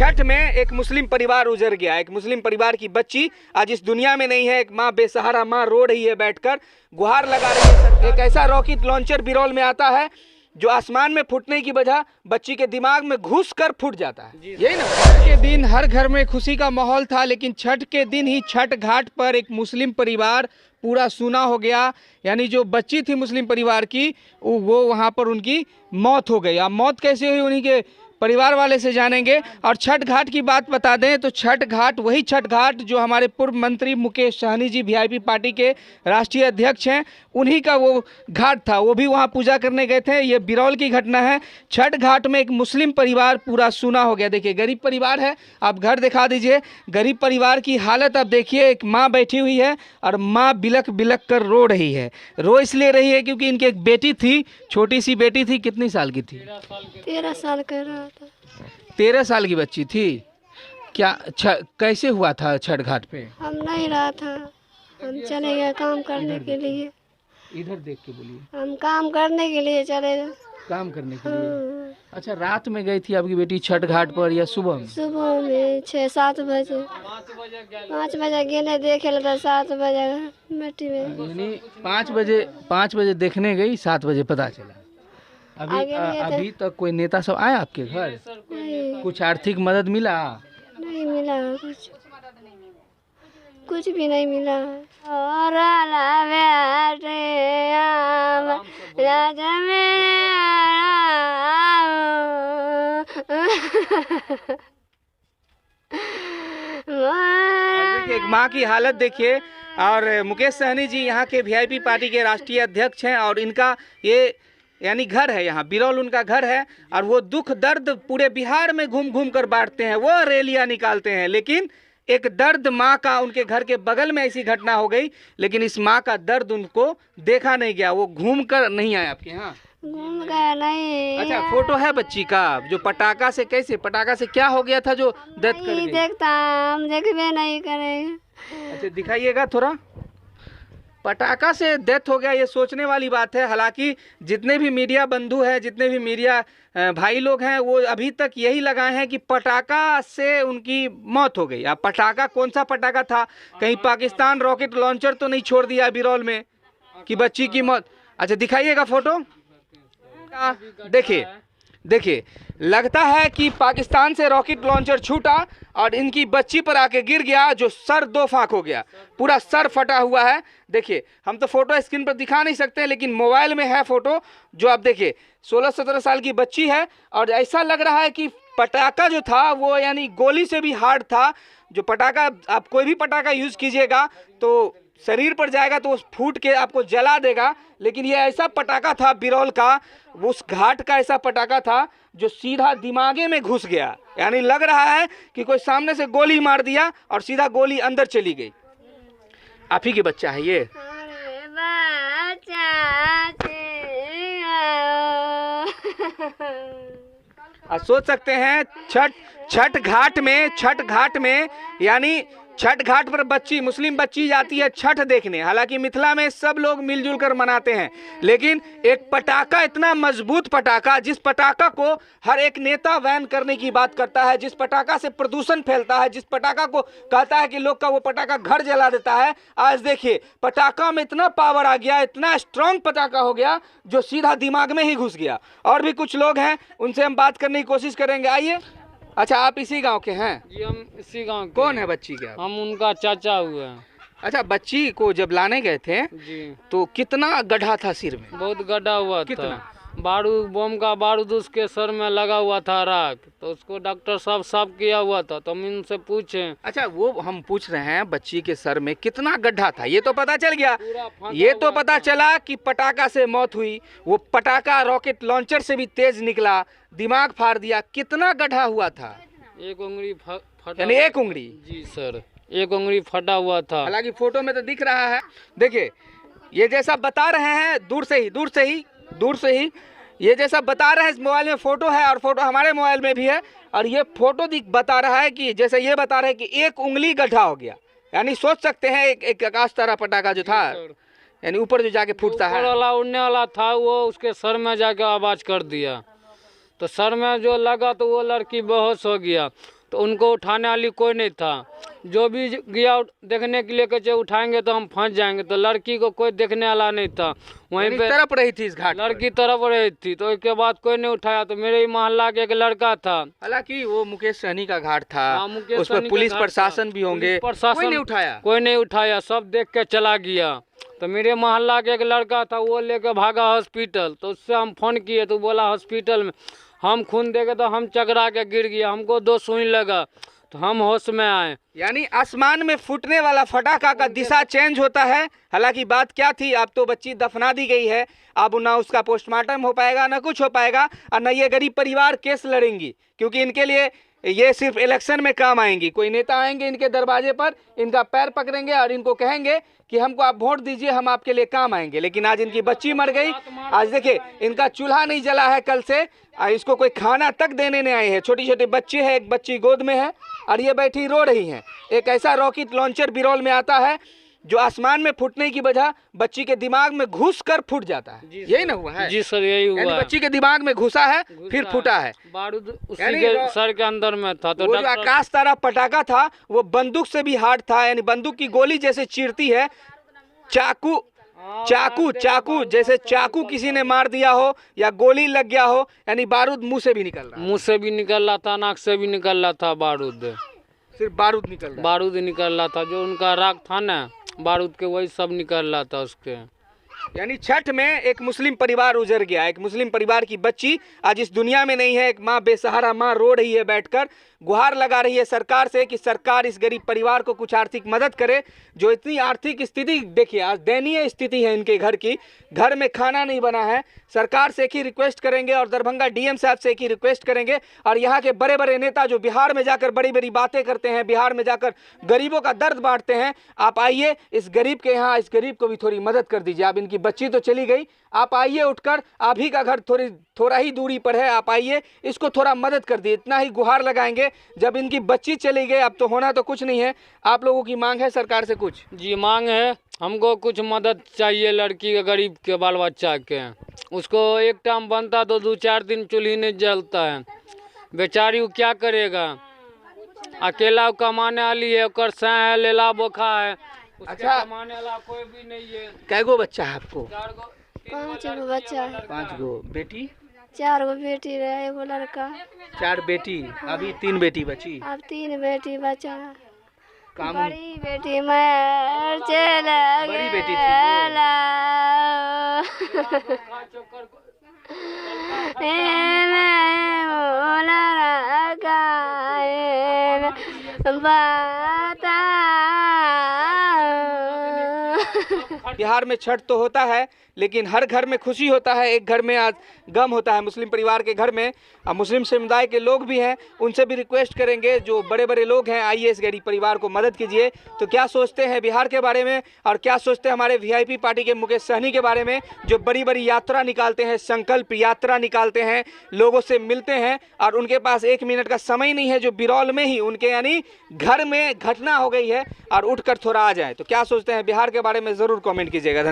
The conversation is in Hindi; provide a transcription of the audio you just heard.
छठ में एक मुस्लिम परिवार उजड़ गया। एक मुस्लिम परिवार की बच्ची आज इस दुनिया में नहीं है। एक माँ बेसहारा माँ रो रही है, बैठकर गुहार लगा रही है। एक ऐसा रॉकेट लॉन्चर बिरौल में आता है जो आसमान में फूटने की वजह बच्ची के दिमाग में घुस कर फूट जाता है। यही ना, छठ के दिन हर घर में खुशी का माहौल था, लेकिन छठ के दिन ही छठ घाट पर एक मुस्लिम परिवार पूरा सूना हो गया। यानी जो बच्ची थी मुस्लिम परिवार की, वो वहाँ पर उनकी मौत हो गई। अब मौत कैसे हुई उन्हीं के परिवार वाले से जानेंगे। और छठ घाट की बात बता दें तो छठ घाट वही छठ घाट जो हमारे पूर्व मंत्री मुकेश सहनी जी वीआईपी पार्टी के राष्ट्रीय अध्यक्ष हैं, उन्हीं का वो घाट था। वो भी वहाँ पूजा करने गए थे। ये बिरौल की घटना है। छठ घाट में एक मुस्लिम परिवार पूरा सूना हो गया। देखिए गरीब परिवार है, आप घर दिखा दीजिए। गरीब परिवार की हालत आप देखिए। एक माँ बैठी हुई है और माँ बिलख बिलख कर रो रही है। रो इसलिए रही है क्योंकि इनकी एक बेटी थी, छोटी सी बेटी थी। कितनी साल की थी? 13 साल का रहा था। 13 साल की बच्ची थी। क्या कैसे हुआ था छठ घाट पे? हम नहीं रहा था, हम चले गए काम करने के लिए। इधर देख के बोलिए। हम काम करने के लिए चले गए। काम करने के लिए? अच्छा, रात में गई थी आपकी बेटी छठ घाट पर या सुबह में? सुबह में 6-7 बजे। 5 बजे गेने देखे लगा, 7 बजे मिट्टी में। यानी 5 बजे देखने गई, 7 बजे पता चला। अभी तक कोई नेता सब आया आपके घर? नहीं, कुछ आर्थिक मदद मिला? नहीं मिला, कुछ भी नहीं मिला। और एक माँ की हालत देखिए। और मुकेश सहनी जी यहाँ के वीआईपी पार्टी के राष्ट्रीय अध्यक्ष हैं और इनका ये यानी घर है, यहाँ बिरौल उनका घर है। और वो दुख दर्द पूरे बिहार में घूम घूम कर बांटते हैं, वो रैलियां निकालते हैं। लेकिन एक दर्द माँ का, उनके घर के बगल में ऐसी घटना हो गई, लेकिन इस माँ का दर्द उनको देखा नहीं गया। वो घूम कर नहीं आए आपके यहाँ? घूम गया नहीं। अच्छा, फोटो है बच्ची का जो पटाखा से, कैसे पटाखा से क्या हो गया था जो डेथ कर गई? देखता, हम देखबे नहीं करेंगे। अच्छा दिखाइएगा थोड़ा। पटाखा से डेथ हो गया, ये सोचने वाली बात है। हालांकि जितने भी मीडिया बंधु हैं, जितने भी मीडिया भाई लोग हैं, वो अभी तक यही लगाए हैं कि पटाखा से उनकी मौत हो गई। अब पटाखा कौन सा पटाखा था? कहीं पाकिस्तान रॉकेट लॉन्चर तो नहीं छोड़ दिया बिरौल में कि बच्ची की मौत? अच्छा दिखाइएगा फोटो। देखिए लगता है कि पाकिस्तान से रॉकेट लॉन्चर छूटा और इनकी बच्ची पर आके गिर गया, जो सर 2 फाक हो गया, पूरा सर फटा हुआ है। देखिए हम तो फोटो स्क्रीन पर दिखा नहीं सकते, लेकिन मोबाइल में है फोटो जो आप देखिए। 16-17 साल की बच्ची है और ऐसा लग रहा है कि पटाखा जो था वो यानी गोली से भी हार्ड था। जो पटाखा, आप कोई भी पटाखा यूज़ कीजिएगा तो शरीर पर जाएगा तो उस फूट के आपको जला देगा, लेकिन ये ऐसा पटाखा था बिरौल का, उस घाट का ऐसा पटाखा था जो सीधा दिमागे में घुस गया। यानी लग रहा है कि कोई सामने से गोली मार दिया और सीधा गोली अंदर चली गई। आप ही के बच्चा है ये? सोच सकते हैं छठ घाट में यानी छठ घाट पर बच्ची, मुस्लिम बच्ची जाती है छठ देखने। हालांकि मिथिला में सब लोग मिलजुल कर मनाते हैं, लेकिन एक पटाखा, इतना मजबूत पटाखा, जिस पटाखा को हर एक नेता बैन करने की बात करता है, जिस पटाखा से प्रदूषण फैलता है, जिस पटाखा को कहता है कि लोग का वो पटाखा घर जला देता है, आज देखिए पटाखा में इतना पावर आ गया, इतना स्ट्रांग पटाखा हो गया जो सीधा दिमाग में ही घुस गया। और भी कुछ लोग हैं, उनसे हम बात करने की कोशिश करेंगे। आइए। अच्छा, आप इसी गांव के हैं? जी, हम इसी गांव के। कौन है बच्ची के? हम उनका चाचा हुए हैं। अच्छा, बच्ची को जब लाने गए थे जी तो कितना गड्ढा था सिर में? बहुत गड्ढा हुआ कितना? था। बारूद, बम का बारूद उसके सर में लगा हुआ था राख, तो उसको डॉक्टर साहब साफ किया हुआ था। तो हम इनसे पूछे। अच्छा, वो हम पूछ रहे हैं बच्ची के सर में कितना गड्ढा था? ये तो पता चल गया, पूरा ये तो पता चला कि पटाखा से मौत हुई। वो पटाखा रॉकेट लॉन्चर से भी तेज निकला, दिमाग फाड़ दिया। कितना गड्ढा हुआ था? 1 उंगली फटा। यानी 1 उंगली? जी सर, 1 उंगली फटा हुआ था। हालांकि फोटो में तो दिख रहा है। देखिए ये जैसा बता रहे हैं, दूर से ही ये जैसा बता रहे हैं, इस मोबाइल में फोटो है और फोटो हमारे मोबाइल में भी है। और ये फोटो बता रहा है कि जैसे ये बता रहे हैं कि 1 उंगली गड्ढा हो गया। यानी सोच सकते हैं एक आकाश तारा पटाखा जो था, यानी ऊपर जो जाके फूटता है, वाला उड़ने वाला था, वो उसके सर में जाके आवाज कर दिया। तो सर में जो लगा तो वो लड़की बेहोश हो गया। तो उनको उठाने वाली कोई नहीं था। जो भी गया देखने के लिए कहे उठाएंगे तो हम फंस जाएंगे, तो लड़की को कोई देखने वाला नहीं था। वहीं पे तरफ रही थी इस घाट पर। लड़की तरफ रही थी, तो इसके बाद कोई नहीं उठाया। तो मेरे ही मोहल्ला के एक लड़का था, हालांकि वो मुकेश सहनी का घाट था, हाँ, मुकेश उस पर सहनी का पुलिस घाट प्रशासन था। भी होंगे, पुलिस प्रशासन कोई नहीं उठाया। कोई नहीं उठाया, सब देख के चला गया। तो मेरे मोहल्ला के एक लड़का था, वो लेके भागा हॉस्पिटल। तो उससे हम फोन किए तो बोला हॉस्पिटल में हम खून देंगे, तो हम चकरा के गिर गया, हमको 2 सुई लगा, तो हम होश में आए। यानी आसमान में फूटने वाला फटाका का दिशा चेंज होता है। हालांकि बात क्या थी, अब तो बच्ची दफना दी गई है, अब ना उसका पोस्टमार्टम हो पाएगा, ना कुछ हो पाएगा, और न ये गरीब परिवार केस लड़ेंगी, क्योंकि इनके लिए ये सिर्फ इलेक्शन में काम आएंगी। कोई नेता आएंगे इनके दरवाजे पर, इनका पैर पकड़ेंगे और इनको कहेंगे कि हमको आप वोट दीजिए, हम आपके लिए काम आएंगे। लेकिन आज इनकी बच्ची मर गई, आज देखिए इनका चूल्हा नहीं जला है कल से, इसको कोई खाना तक देने नहीं आए हैं। छोटी छोटी बच्ची है, एक बच्ची गोद में है और ये बैठी रो रही है। एक ऐसा रॉकेट लॉन्चर बिरौल में आता है जो आसमान में फूटने की वजह बच्ची के दिमाग में घुस कर फूट जाता है। यही ना हुआ है? जी सर, यही यानी हुआ। बच्ची के दिमाग में घुसा है, फिर फूटा है। बारूद उसी यानी के सर के अंदर में था। तो वो जो आकाश तारा पटाखा था वो बंदूक से भी हार्ड था, यानी बंदूक की गोली जैसे चीरती है, चाकू जैसे चाकू किसी ने मार दिया हो या गोली लग गया हो, यानी बारूद मुंह से भी निकल रहा है। मुंह से भी निकल रहा था, नाक से भी निकल रहा था बारूद, सिर्फ बारूद निकल रहा है। बारूद निकल रहा था। जो उनका राख था ना बारूद के, वही सब निकल रहा था उसके। यानी छठ में एक मुस्लिम परिवार उजड़ गया, एक मुस्लिम परिवार की बच्ची आज इस दुनिया में नहीं है। एक माँ बेसहारा माँ रो रही है, बैठकर गुहार लगा रही है सरकार से कि सरकार इस गरीब परिवार को कुछ आर्थिक मदद करे। जो इतनी आर्थिक स्थिति देखिए, आज दयनीय स्थिति है इनके घर की, घर में खाना नहीं बना है। सरकार से एक ही रिक्वेस्ट करेंगे और दरभंगा डीएम साहब से एक ही रिक्वेस्ट करेंगे, और यहाँ के बड़े बड़े नेता जो बिहार में जाकर बड़ी बड़ी बातें करते हैं, बिहार में जाकर गरीबों का दर्द बांटते हैं, आप आइए इस गरीब के यहाँ, इस गरीब को भी थोड़ी मदद कर दीजिए। आप इनकी बच्ची तो चली गई, आप आइए उठकर, आप ही का घर थोड़ा ही दूरी पर है, आप आइए इसको थोड़ा मदद कर दिए। इतना ही गुहार लगाएंगे। जब इनकी बच्ची चली गई, अब तो होना तो कुछ नहीं है। आप लोगों की मांग है सरकार से कुछ? जी मांग है, हमको कुछ मदद चाहिए लड़की के, गरीब के बाल बच्चा के। उसको एक टाइम बनता तो 2-4 दिन चूल्ही नहीं जलता है, बेचारी वो क्या करेगा। अकेला कमाने वाली है, ओकर सै है, लेला बोखा है, अच्छा, कमाने वाला कोई भी नहीं है। कैगो बच्चा है आपको? 5 गो बच्चा है, 5 गो बेटी, 4 गो बेटी रहे, एगो लड़का। 4 बेटी, अभी 3 बेटी बची। अब 3 बेटी बचा है। काम बड़ी बेटी मर चला बड़ी बेटी गेला। बिहार में छठ तो होता है, लेकिन हर घर में खुशी होता है, एक घर में आज गम होता है। मुस्लिम परिवार के घर में अब मुस्लिम समुदाय के लोग भी हैं, उनसे भी रिक्वेस्ट करेंगे, जो बड़े बड़े लोग हैं, आइए इस गरीब परिवार को मदद कीजिए। तो क्या सोचते हैं बिहार के बारे में, और क्या सोचते हैं हमारे वीआईपी पार्टी के मुकेश सहनी के बारे में, जो बड़ी बड़ी यात्रा निकालते हैं, संकल्प यात्रा निकालते हैं, लोगों से मिलते हैं, और उनके पास 1 मिनट का समय नहीं है, जो बिरौल में ही उनके यानी घर में घटना हो गई है और उठकर थोड़ा आ जाए। तो क्या सोचते हैं बिहार के बारे में ज़रूर कमेंट कीजिएगा। धन्यवाद।